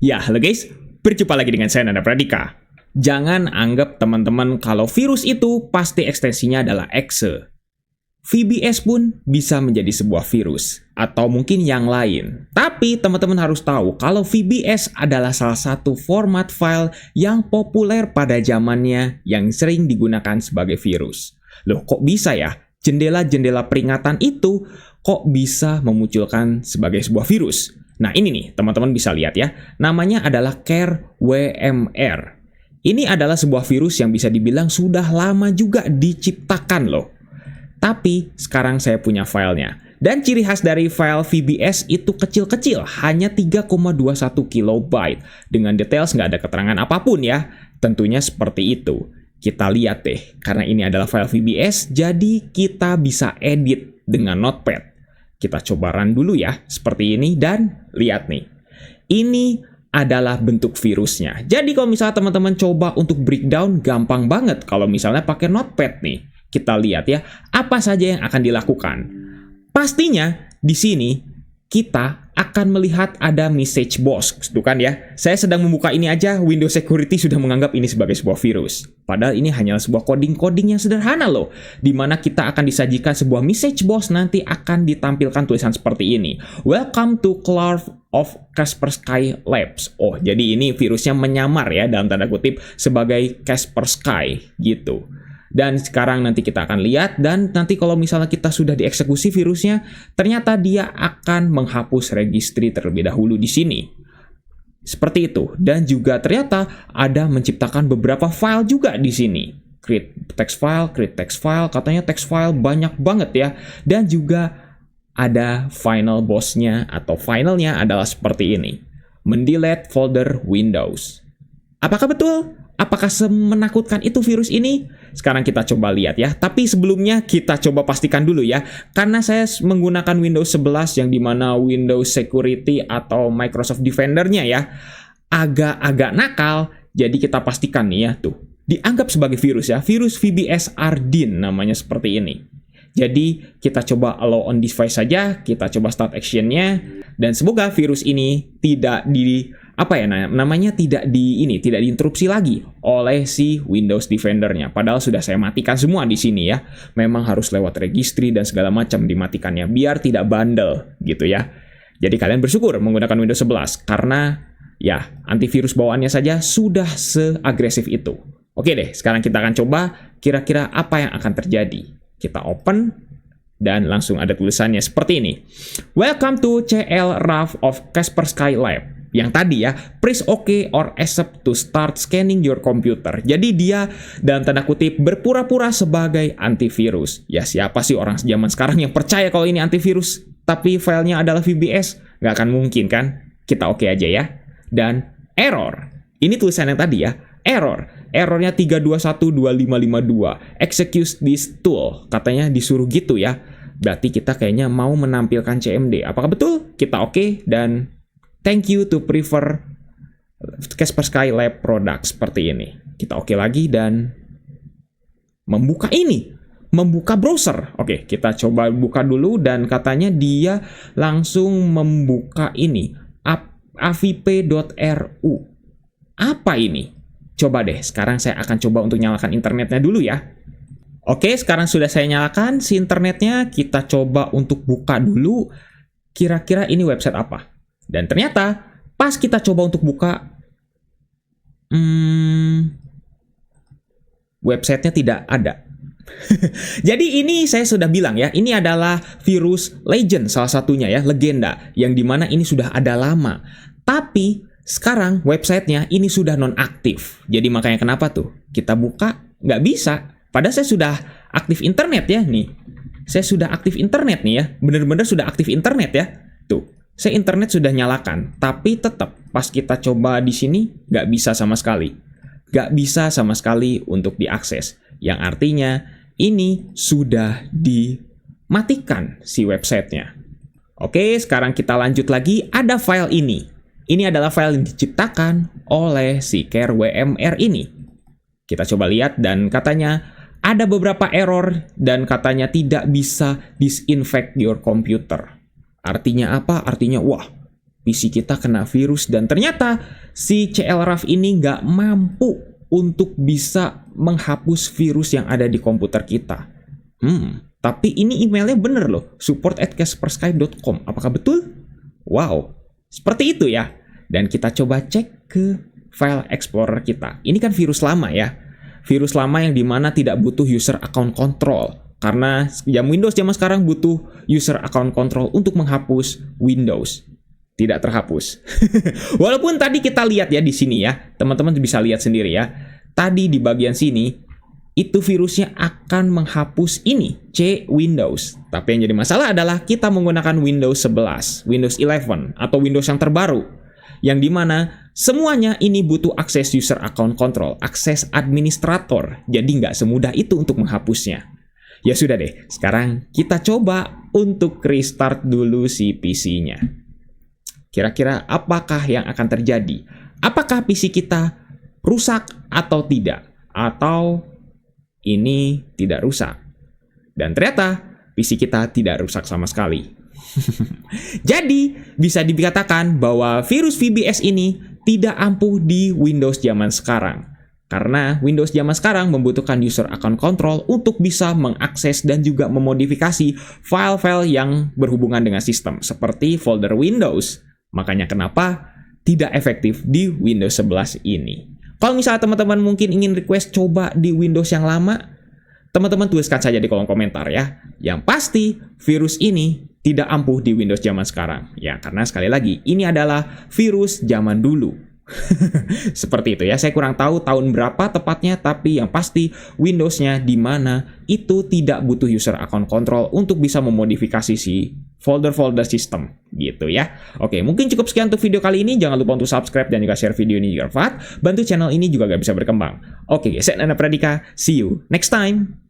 Ya, halo guys, berjumpa lagi dengan saya Nanda Pradika. Jangan anggap teman-teman kalau virus itu pasti ekstensinya adalah exe. VBS pun bisa menjadi sebuah virus, atau mungkin yang lain. Tapi teman-teman harus tahu kalau VBS adalah salah satu format file yang populer pada zamannya yang sering digunakan sebagai virus. Loh, kok bisa ya? Jendela-jendela peringatan itu kok bisa memunculkan sebagai sebuah virus? Nah ini nih, teman-teman bisa lihat ya. Namanya adalah Care WMR. Ini adalah sebuah virus yang bisa dibilang sudah lama juga diciptakan loh. Tapi sekarang saya punya filenya. Dan ciri khas dari file VBS itu kecil-kecil, hanya 3,21 kilobyte. Dengan details nggak ada keterangan apapun ya. Tentunya seperti itu. Kita lihat deh, karena ini adalah file VBS, jadi kita bisa edit dengan Notepad. Kita coba run dulu ya, seperti ini, dan lihat nih. Ini adalah bentuk virusnya. Jadi kalau misalnya teman-teman coba untuk breakdown, gampang banget kalau misalnya pakai Notepad nih. Kita lihat ya, apa saja yang akan dilakukan. Pastinya di sini kita akan melihat ada message box, tuh kan ya. Saya sedang membuka ini aja, Windows Security sudah menganggap ini sebagai sebuah virus. Padahal ini hanyalah sebuah coding-coding yang sederhana loh, di mana kita akan disajikan sebuah message box, nanti akan ditampilkan tulisan seperti ini. Welcome to Cloud of Kaspersky Labs. Oh, jadi ini virusnya menyamar ya, dalam tanda kutip, sebagai Kaspersky gitu. Dan sekarang nanti kita akan lihat, dan nanti kalau misalnya kita sudah dieksekusi virusnya, ternyata dia akan menghapus registry terlebih dahulu di sini. Seperti itu. Dan juga ternyata ada menciptakan beberapa file juga di sini. Create text file, katanya text file banyak banget ya. Dan juga ada final boss-nya atau finalnya adalah seperti ini. Mendelete folder Windows. Apakah betul? Apakah semenakutkan itu virus ini? Sekarang kita coba lihat ya. Tapi sebelumnya kita coba pastikan dulu ya. Karena saya menggunakan Windows 11 yang dimana Windows Security atau Microsoft Defender-nya ya agak-agak nakal. Jadi kita pastikan nih ya tuh. Dianggap sebagai virus ya. Virus VBS Ardeen namanya seperti ini. Jadi kita coba allow on device saja. Kita coba start action-nya. Dan semoga virus ini tidak tidak diinterupsi lagi oleh si Windows Defender-nya. Padahal sudah saya matikan semua di sini ya. Memang harus lewat registry dan segala macam dimatikannya biar tidak bandel gitu ya. Jadi kalian bersyukur menggunakan Windows 11 karena ya antivirus bawaannya saja sudah seagresif itu. Oke deh, sekarang kita akan coba kira-kira apa yang akan terjadi. Kita open dan langsung ada tulisannya seperti ini. Welcome to CL RAF of Kaspersky Lab. Yang tadi ya, press OK or accept to start scanning your computer. Jadi dia dalam tanda kutip berpura-pura sebagai antivirus. Ya siapa sih orang zaman sekarang yang percaya kalau ini antivirus, tapi filenya adalah VBS? Nggak akan mungkin kan? Kita OK aja ya. Dan error. Ini tulisan yang tadi ya, error. Errornya 3212552. Execute this tool. Katanya disuruh gitu ya. Berarti kita kayaknya mau menampilkan CMD. Apakah betul? Kita OK dan thank you to prefer Kaspersky Lab product seperti ini. Kita OK lagi dan membuka ini. Membuka browser. Oke, kita coba buka dulu dan katanya dia langsung membuka ini. avp.ru. Apa ini? Coba deh, sekarang saya akan coba untuk nyalakan internetnya dulu ya. Oke, sekarang sudah saya nyalakan si internetnya. Kita coba untuk buka dulu. Kira-kira ini website apa? Dan ternyata pas kita coba untuk buka, websitenya tidak ada. Jadi ini saya sudah bilang ya, ini adalah virus legend salah satunya ya, legenda. Yang dimana ini sudah ada lama. Tapi sekarang websitenya ini sudah nonaktif. Jadi makanya kenapa tuh? Kita buka, nggak bisa. Padahal saya sudah aktif internet ya nih. Saya sudah aktif internet nih ya. Bener-bener sudah aktif internet ya. Tuh. Saya internet sudah nyalakan, tapi tetap pas kita coba di sini nggak bisa sama sekali. Nggak bisa sama sekali untuk diakses. Yang artinya ini sudah dimatikan si websitenya. Oke, sekarang kita lanjut lagi. Ada file ini. Ini adalah file yang diciptakan oleh si Care WMR ini. Kita coba lihat dan katanya ada beberapa error dan katanya tidak bisa disinfect your computer. Artinya apa? Artinya, wah, PC kita kena virus dan ternyata si CLRAF ini nggak mampu untuk bisa menghapus virus yang ada di komputer kita. Tapi ini emailnya bener loh, support@kaspersky.com. Apakah betul? Wow, seperti itu ya. Dan kita coba cek ke file explorer kita. Ini kan virus lama ya. Virus lama yang dimana tidak butuh user account control. Karena Windows zaman sekarang butuh user account control untuk menghapus Windows. Tidak terhapus. Walaupun tadi kita lihat ya di sini ya. Teman-teman bisa lihat sendiri ya. Tadi di bagian sini, itu virusnya akan menghapus ini, C Windows. Tapi yang jadi masalah adalah kita menggunakan Windows 11, Windows 11, atau Windows yang terbaru. Yang dimana semuanya ini butuh akses user account control, akses administrator. Jadi nggak semudah itu untuk menghapusnya. Ya sudah deh, sekarang kita coba untuk restart dulu si PC-nya. Kira-kira apakah yang akan terjadi? Apakah PC kita rusak atau tidak? Atau ini tidak rusak? Dan ternyata PC kita tidak rusak sama sekali. Jadi, bisa dikatakan bahwa virus VBS ini tidak ampuh di Windows zaman sekarang. Karena Windows zaman sekarang membutuhkan user account control untuk bisa mengakses dan juga memodifikasi file-file yang berhubungan dengan sistem, seperti folder Windows. Makanya kenapa tidak efektif di Windows 11 ini. Kalau misalnya teman-teman mungkin ingin request coba di Windows yang lama, teman-teman tuliskan saja di kolom komentar ya. Yang pasti, virus ini tidak ampuh di Windows zaman sekarang. Ya, karena sekali lagi, ini adalah virus zaman dulu. Seperti itu ya, saya kurang tahu tahun berapa tepatnya, tapi yang pasti Windows-nya di mana itu tidak butuh user account control untuk bisa memodifikasi si folder-folder sistem gitu ya. Oke, mungkin cukup sekian untuk video kali ini. Jangan lupa untuk subscribe dan juga share video ini jika bermanfaat. Bantu channel ini juga gak bisa berkembang. Oke, saya Nana Pradika. See you next time.